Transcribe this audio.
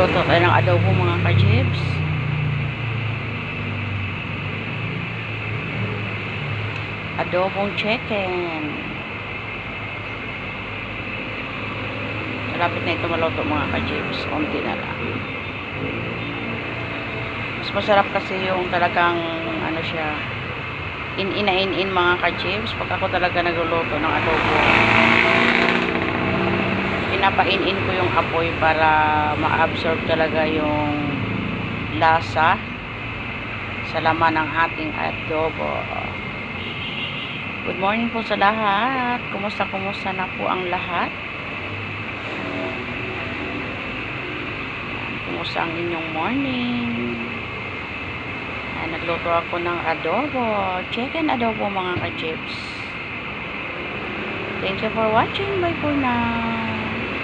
Magluto tayo ng adobo mga ka-jibs. Adobong chicken. Malapit na ito maluto mga ka-jibs. Unti na lang. Mas masarap kasi yung talagang ano siya, in mga ka-jibs. Pag ako talaga nagluluto ng adobo, pinapain-in ko yung apoy para ma-absorb talaga yung lasa sa laman ng ating adobo. Good morning po sa lahat. Kumusta na po ang lahat? Kumusta ang inyong morning? Nagluto ako ng adobo. Chicken adobo mga ka-jibs. Thank you for watching. Bye for now.